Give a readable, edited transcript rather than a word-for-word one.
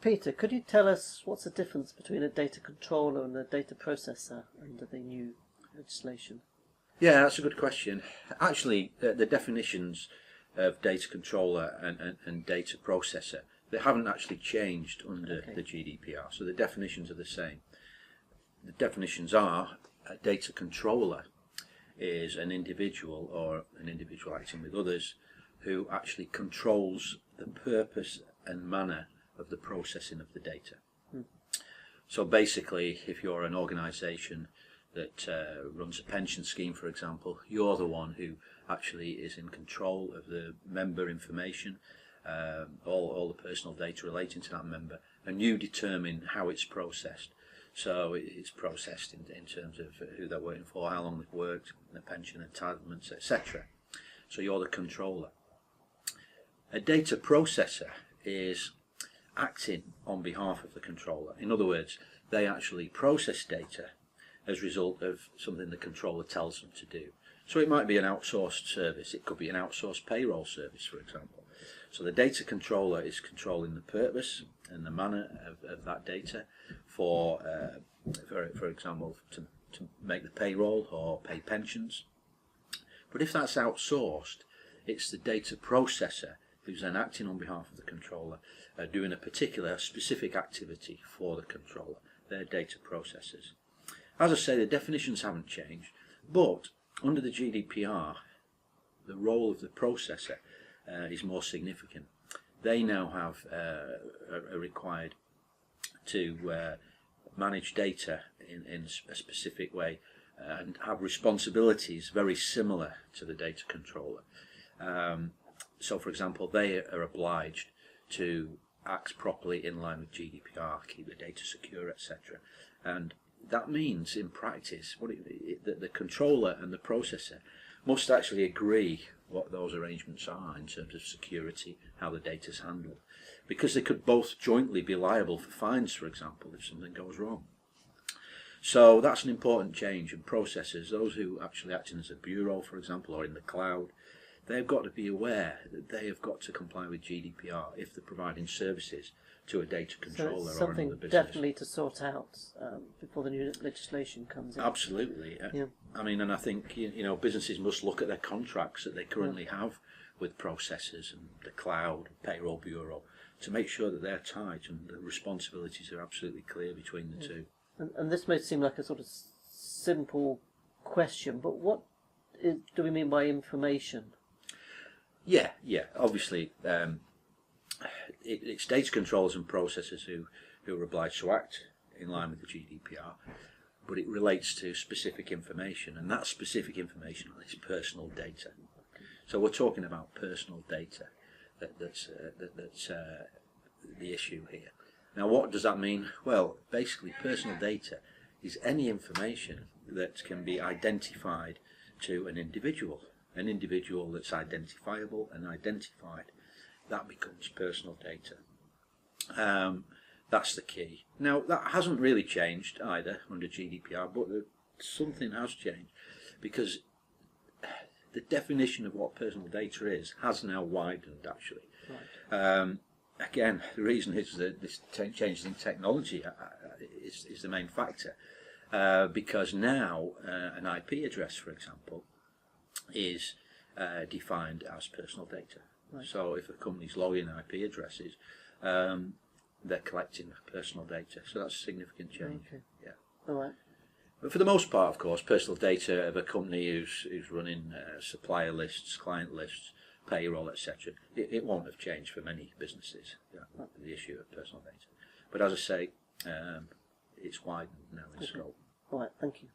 Peter, could you tell us what's the difference between a data controller and a data processor under the new legislation? Yeah, that's a good question. Actually, the definitions of data controller and data processor, they haven't actually changed under the GDPR, so the definitions are the same. The definitions are a data controller is an individual or an individual acting with others who actually controls the purpose and manner of the processing of the data. So basically, if you're an organisation that runs a pension scheme, for example, you're the one who actually is in control of the member information, all the personal data relating to that member, and you determine how it's processed. So it's processed in terms of who they're working for, how long they've worked, their pension entitlements, etc. So you're the controller. A data processor is acting on behalf of the controller. In other words, they actually process data as a result of something the controller tells them to do. So it might be an outsourced service, it could be an outsourced payroll service, for example. So the data controller is controlling the purpose and the manner of that data for example, to make the payroll or pay pensions. But if that's outsourced, it's the data processor who's then acting on behalf of the controller, doing a particular specific activity for the controller. They're data processors. As I say, the definitions haven't changed, but under the GDPR, the role of the processor is more significant. They now have are required to manage data in a specific way and have responsibilities very similar to the data controller. So, for example, they are obliged to act properly in line with GDPR, keep the data secure, etc. And that means, in practice, that the controller and the processor must actually agree what those arrangements are in terms of security, how the data is handled, because they could both jointly be liable for fines, for example, if something goes wrong. So that's an important change, and processors, those who actually acting as a bureau, for example, or in the cloud, they've got to be aware that they have got to comply with GDPR if they're providing services to a data controller or another business. Something definitely to sort out before the new legislation comes in. Absolutely. Yeah. I mean, and I think businesses must look at their contracts that they currently have with processors and the cloud, payroll bureau, to make sure that they're tight and the responsibilities are absolutely clear between the two. And this may seem like a sort of simple question, but what do we mean by information? Yeah. Obviously, it's data controllers and processors who are obliged to act in line with the GDPR, but it relates to specific information, and that specific information is personal data. So we're talking about personal data. That's the issue here. Now, what does that mean? Well, basically, personal data is any information that can be identified to an individual that's identifiable and identified. That becomes personal data. That's the key. Now, that hasn't really changed either under GDPR, but something has changed, because the definition of what personal data is has now widened, actually. Right. Again, the reason is that this change in technology is the main factor, because now an IP address, for example, is defined as personal data. Right. So if a company's logging IP addresses, they're collecting personal data. So that's a significant change. Okay. Yeah. All right. But for the most part, of course, personal data of a company who's running supplier lists, client lists, payroll, etc., it won't have changed for many businesses, the issue of personal data. But as I say, it's widened now in scope. All right, thank you.